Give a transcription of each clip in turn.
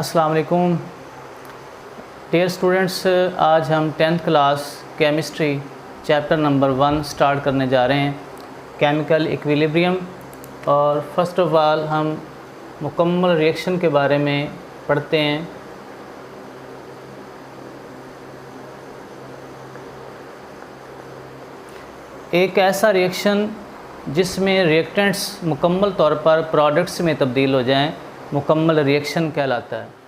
अस्सलाम वालेकुम dear students, आज हम 10th class chemistry chapter number 1 start करने जा रहे हैं, केमिकल इक्विलिब्रियम। और फर्स्ट ऑफ ऑल हम मुकम्मल रिएक्शन के बारे में पढ़ते हैं। एक ऐसा रिएक्शन जिसमें रिएक्टेंट्स मुकम्मल तौर पर प्रोडक्ट्स में तब्दील हो जाएं, मुकम्मल रिएक्शन कहलाता है।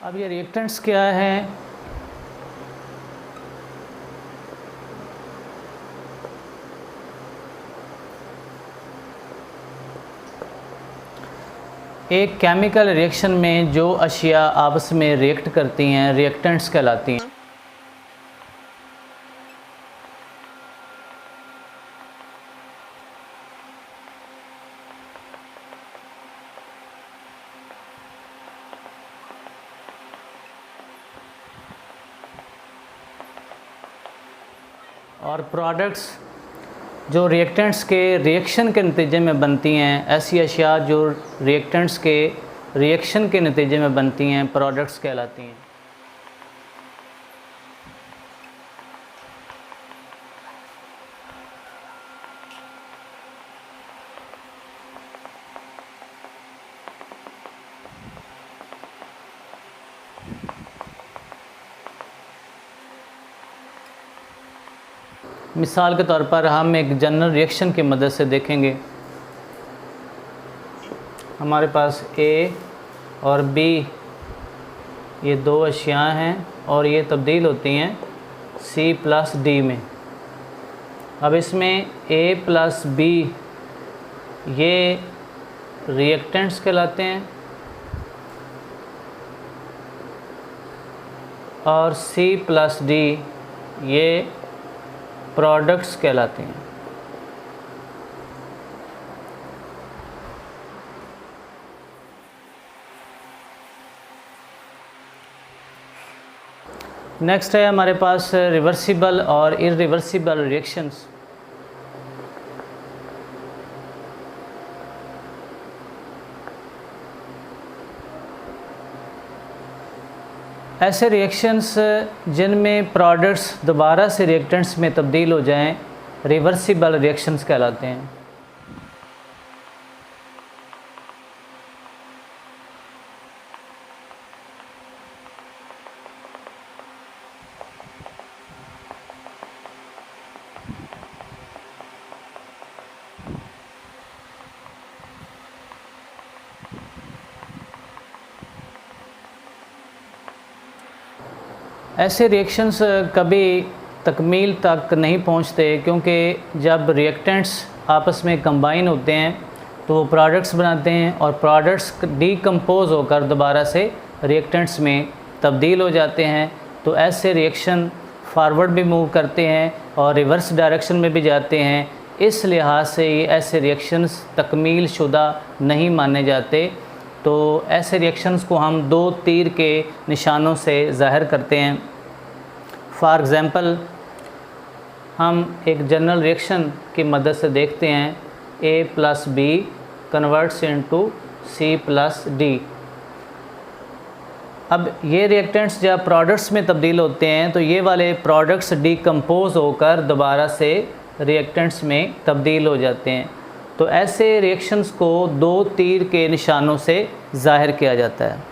अब ये रिएक्टेंट्स क्या हैं? एक केमिकल रिएक्शन में जो अशिया आपस में रिएक्ट करती हैं रिएक्टेंट्स कहलाती हैं। और प्रोडक्ट्स जो रिएक्टेंट्स के रिएक्शन के नतीजे में बनती हैं, ऐसी अशिया जो रिएक्टेंट्स के रिएक्शन के नतीजे में बनती हैं प्रोडक्ट्स कहलाती हैं। मिसाल के तौर पर हम एक जनरल रिएक्शन की मदद से देखेंगे। हमारे पास ए और बी ये दो अशियाँ हैं और ये तब्दील होती हैं सी प्लस डी में। अब इसमें ए प्लस बी ये रिएक्टेंट्स कहलाते हैं और सी प्लस डी ये प्रोडक्ट्स कहलाते हैं। नेक्स्ट है हमारे पास रिवर्सिबल और इरिवर्सिबल रिएक्शंस। ऐसे रिएक्शंस जिनमें प्रोडक्ट्स दोबारा से रिएक्टेंट्स में तब्दील हो जाएं रिवर्सिबल रिएक्शंस कहलाते हैं। ऐसे रिएक्शंस कभी तकमील तक नहीं पहुंचते, क्योंकि जब रिएक्टेंट्स आपस में कंबाइन होते हैं तो वो प्रोडक्ट्स बनाते हैं और प्रोडक्ट्स डीकम्पोज होकर दोबारा से रिएक्टेंट्स में तब्दील हो जाते हैं। तो ऐसे रिएक्शन फारवर्ड भी मूव करते हैं और रिवर्स डायरेक्शन में भी जाते हैं। इस लिहाज से ये ऐसे रिएक्शंस तकमील शुदा नहीं माने जाते। तो ऐसे रिएक्शंस को हम दो तीर के निशानों से ज़ाहिर करते हैं। फॉर एग्ज़ाम्पल हम एक जनरल रिएक्शन की मदद से देखते हैं। A plus B converts into C plus D. अब ये रिएक्टेंट्स जब प्रोडक्ट्स में तब्दील होते हैं तो ये वाले प्रोडक्ट्स डीकम्पोज होकर दोबारा से रिएक्टेंट्स में तब्दील हो जाते हैं। तो ऐसे रिएक्शंस को दो तीर के निशानों से ज़ाहिर किया जाता है।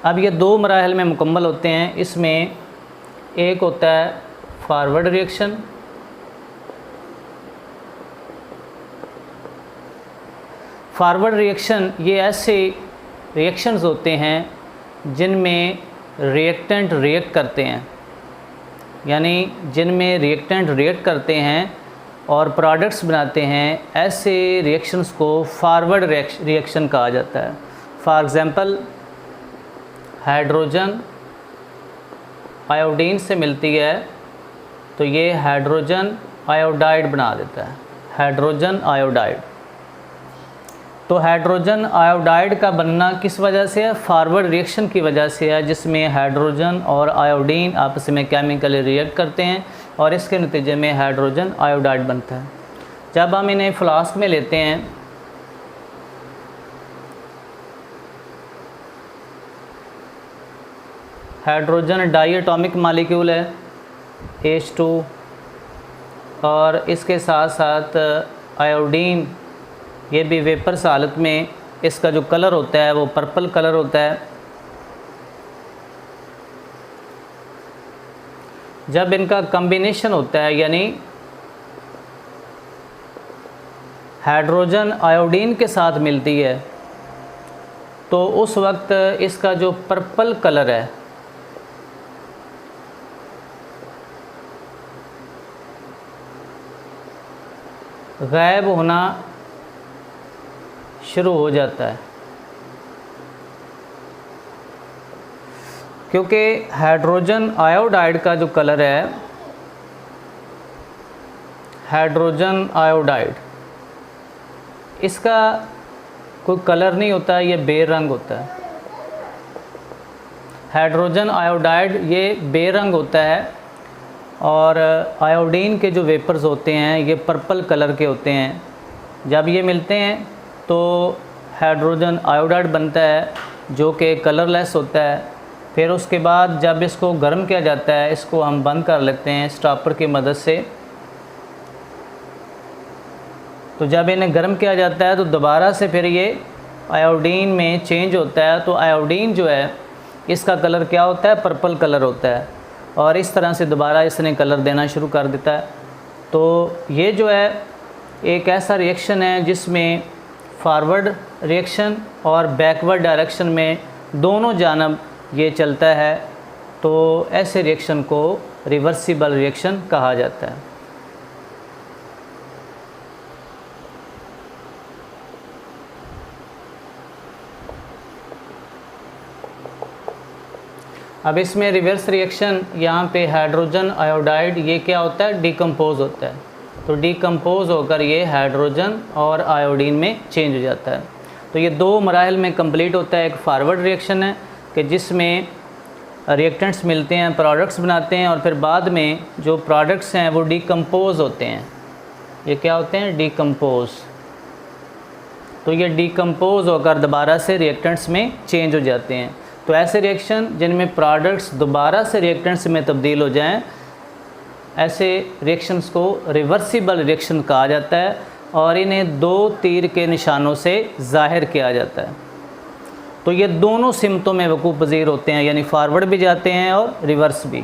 अब ये दो मराहल में मुकम्मल होते हैं। इसमें एक होता है फॉरवर्ड रिएक्शन, फॉरवर्ड रिएक्शन ये ऐसे रिएक्शंस होते हैं जिनमें रिएक्टेंट रिएक्ट करते हैं, यानी जिनमें रिएक्टेंट रिएक्ट करते हैं और प्रोडक्ट्स बनाते हैं। ऐसे रिएक्शंस को फॉरवर्ड रिएक्शन कहा जाता है। फॉर एग्ज़ाम्पल हाइड्रोजन आयोडीन से मिलती है तो ये हाइड्रोजन आयोडाइड बना देता है, हाइड्रोजन आयोडाइड। तो हाइड्रोजन आयोडाइड का बनना किस वजह से है? फॉरवर्ड रिएक्शन की वजह से है, जिसमें हाइड्रोजन और आयोडीन आपस में केमिकली रिएक्ट करते हैं और इसके नतीजे में हाइड्रोजन आयोडाइड बनता है। जब हम इन्हें फ्लास्क में लेते हैं हाइड्रोजन डाई एटॉमिक मॉलिक्यूल है H2 और इसके साथ साथ आयोडीन, ये भी वेपर्स हालत में इसका जो कलर होता है वो पर्पल कलर होता है। जब इनका कॉम्बिनेशन होता है यानी हाइड्रोजन आयोडीन के साथ मिलती है तो उस वक्त इसका जो पर्पल कलर है गायब होना शुरू हो जाता है, क्योंकि हाइड्रोजन आयोडाइड का जो कलर है, हाइड्रोजन आयोडाइड, इसका कोई कलर नहीं होता, ये बेरंग होता है। हाइड्रोजन आयोडाइड ये बेरंग होता है और आयोडीन के जो वेपर्स होते हैं ये पर्पल कलर के होते हैं। जब ये मिलते हैं तो हाइड्रोजन आयोडाइड बनता है जो कि कलरलेस होता है। फिर उसके बाद जब इसको गर्म किया जाता है, इसको हम बंद कर लेते हैं स्टॉपर की मदद से। तो जब इन्हें गर्म किया जाता है तो दोबारा से फिर ये आयोडीन में चेंज होता है। तो आयोडीन जो है इसका कलर क्या होता है? पर्पल कलर होता है और इस तरह से दोबारा इसने कलर देना शुरू कर देता है। तो ये जो है एक ऐसा रिएक्शन है जिसमें फॉरवर्ड रिएक्शन और बैकवर्ड डायरेक्शन में दोनों जानब ये चलता है। तो ऐसे रिएक्शन को रिवर्सिबल रिएक्शन कहा जाता है। अब इसमें रिवर्स रिएक्शन, यहाँ पे हाइड्रोजन आयोडाइड ये क्या होता है? डिकम्पोज होता है। तो डिकम्पोज होकर ये हाइड्रोजन और आयोडीन में चेंज हो जाता है। तो ये दो मराहल में कंप्लीट होता है। एक फॉरवर्ड रिएक्शन है कि जिसमें रिएक्टेंट्स मिलते हैं, प्रोडक्ट्स बनाते हैं और फिर बाद में जो प्रोडक्ट्स हैं वो डिकम्पोज होते हैं। ये क्या होते हैं? डिकम्पोज। तो ये डिकम्पोज होकर दोबारा से रिएक्टेंट्स में चेंज हो जाते हैं। तो ऐसे रिएक्शन जिनमें प्रोडक्ट्स दोबारा से रिएक्टेंट्स में तब्दील हो जाएं, ऐसे रिएक्शंस को रिवर्सिबल रिएक्शन कहा जाता है और इन्हें दो तीर के निशानों से ज़ाहिर किया जाता है। तो ये दोनों सिमतों में वकूफ़ पज़ीर होते हैं, यानी फारवर्ड भी जाते हैं और रिवर्स भी।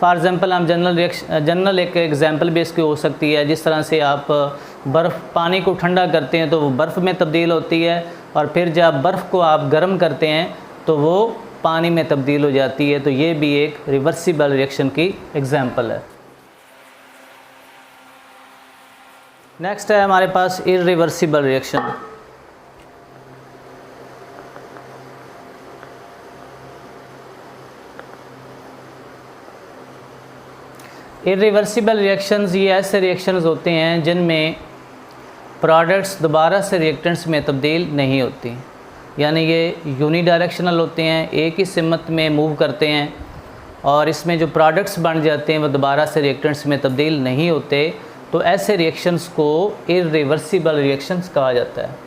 फॉर एग्ज़ाम्पल हम जनरल एक एग्ज़ाम्पल भी इसकी हो सकती है। जिस तरह से आप बर्फ़, पानी को ठंडा करते हैं तो वो बर्फ़ में तब्दील होती है और फिर जब बर्फ़ को आप गर्म करते हैं तो वो पानी में तब्दील हो जाती है। तो ये भी एक रिवर्सिबल रिएक्शन की एग्ज़ाम्पल है। नेक्स्ट है हमारे पास इर्रिवर्सिबल रिएक्शन। इर्रिवर्सिबल रिएक्शंस ये ऐसे रिएक्शंस होते हैं जिनमें प्रोडक्ट्स दोबारा से रिएक्टेंट्स में तब्दील नहीं होती, यानी ये यूनिडायरेक्शनल होते हैं, एक ही सिमत में मूव करते हैं और इसमें जो प्रोडक्ट्स बन जाते हैं वो दोबारा से रिएक्टेंट्स में तब्दील नहीं होते। तो ऐसे रिएक्शंस को इर्रिवर्सिबल रिएक्शंस कहा जाता है।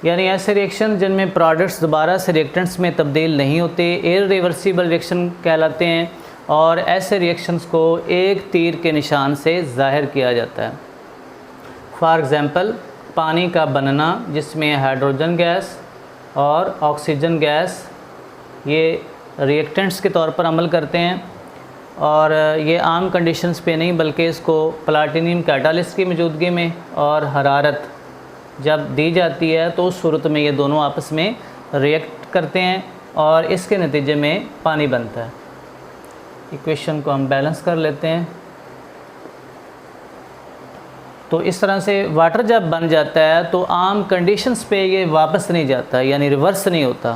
यानी ऐसे रिएक्शन जिनमें प्रोडक्ट्स दोबारा से रिएक्टेंट्स में तब्दील नहीं होते इर्रिवर्सिबल रिएक्शन कहलाते हैं और ऐसे रिएक्शंस को एक तीर के निशान से ज़ाहिर किया जाता है। फॉर एग्ज़ाम्पल पानी का बनना जिसमें हाइड्रोजन गैस और ऑक्सीजन गैस ये रिएक्टेंट्स के तौर पर अमल करते हैं और ये आम कंडीशंस पे नहीं बल्कि इसको प्लाटिनियम कैटालिस्ट की मौजूदगी में और हरारत जब दी जाती है तो उस सूरत में ये दोनों आपस में रिएक्ट करते हैं और इसके नतीजे में पानी बनता है। इक्वेशन को हम बैलेंस कर लेते हैं। तो इस तरह से वाटर जब बन जाता है तो आम कंडीशंस पे ये वापस नहीं जाता, यानी रिवर्स नहीं होता।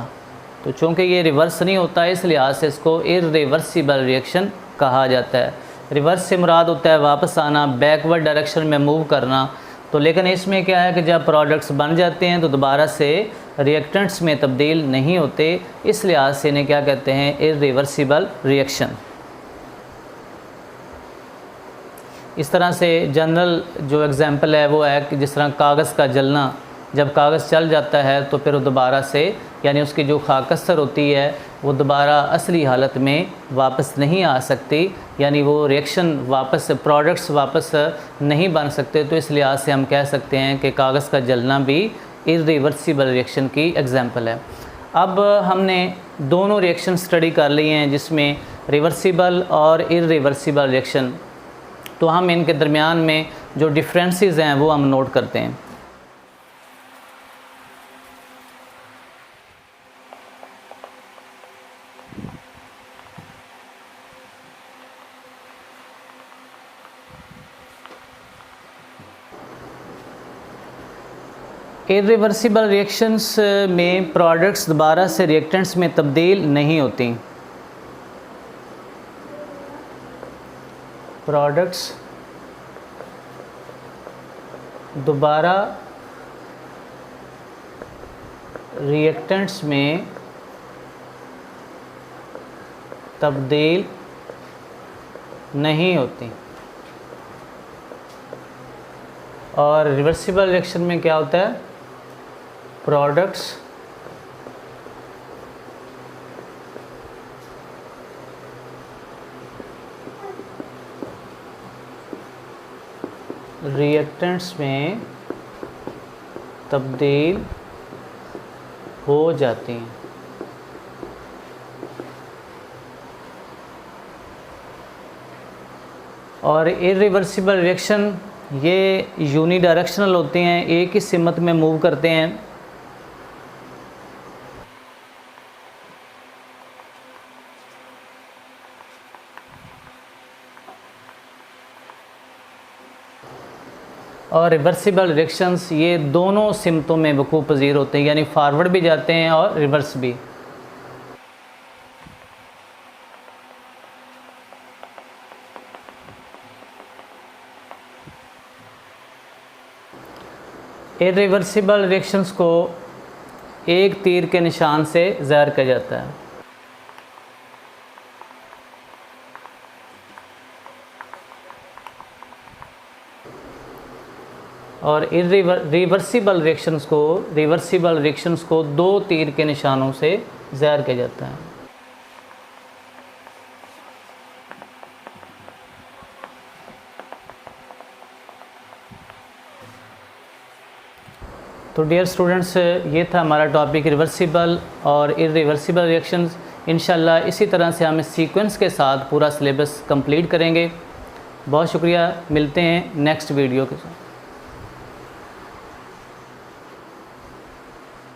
तो चूँकि ये रिवर्स नहीं होता इस लिहाज से इसको इर्रिवर्सिबल रिएक्शन कहा जाता है। रिवर्स से मुराद होता है वापस आना, बैकवर्ड डायरेक्शन में मूव करना। तो लेकिन इसमें क्या है कि जब प्रोडक्ट्स बन जाते हैं तो दोबारा से रिएक्टेंट्स में तब्दील नहीं होते, इस लिहाज से इन्हें क्या कहते हैं, इर्रिवर्सिबल रिएक्शन। इस तरह से जनरल जो एग्ज़ाम्पल है वो है कि जिस तरह कागज़ का जलना, जब कागज़ जल जाता है तो फिर वो दोबारा से, यानी उसकी जो खाकस्तर होती है वो दोबारा असली हालत में वापस नहीं आ सकती, यानी वो रिएक्शन वापस, प्रोडक्ट्स वापस नहीं बन सकते। तो इस लिहाज से हम कह सकते हैं कि कागज़ का जलना भी इर्रिवर्सिबल रिएक्शन की एग्ज़ाम्पल है। अब हमने दोनों रिएक्शन स्टडी कर लिए हैं जिसमें रिवर्सिबल और इर्रिवर्सिबल रिएक्शन। तो हम इनके दरमियान में जो डिफरेंसेस हैं वो हम नोट करते हैं। इर्रिवर्सिबल रिएक्शंस में प्रोडक्ट्स दोबारा से रिएक्टेंट्स में तब्दील नहीं होती। प्रोडक्ट्स दोबारा रिएक्टेंट्स में तब्दील नहीं होती। और रिवर्सिबल रिएक्शन में क्या होता है, प्रोडक्ट्स रिएक्टेंट्स में तब्दील हो जाती हैं। और इर्रिवर्सिबल रिएक्शन ये यूनिडायरेक्शनल होते हैं, एक ही सिमत में मूव करते हैं। और रिवर्सिबल रिएक्शंस ये दोनों सिमतों में वकूअ पज़ीर होते हैं, यानी फारवर्ड भी जाते हैं और रिवर्स भी। इर्रिवर्सिबल रिएक्शंस को एक तीर के निशान से ज़ाहिर किया जाता है। और रिवर्सिबल रिएक्शंस को दो तीर के निशानों से ज़ाहिर किया जाता है। तो डियर स्टूडेंट्स, ये था हमारा टॉपिक रिवर्सिबल और इर्रिवर्सिबल रिएक्शंस। इंशाल्लाह इसी तरह से हम इस सीक्वेंस के साथ पूरा सिलेबस कंप्लीट करेंगे। बहुत शुक्रिया, मिलते हैं नेक्स्ट वीडियो के साथ।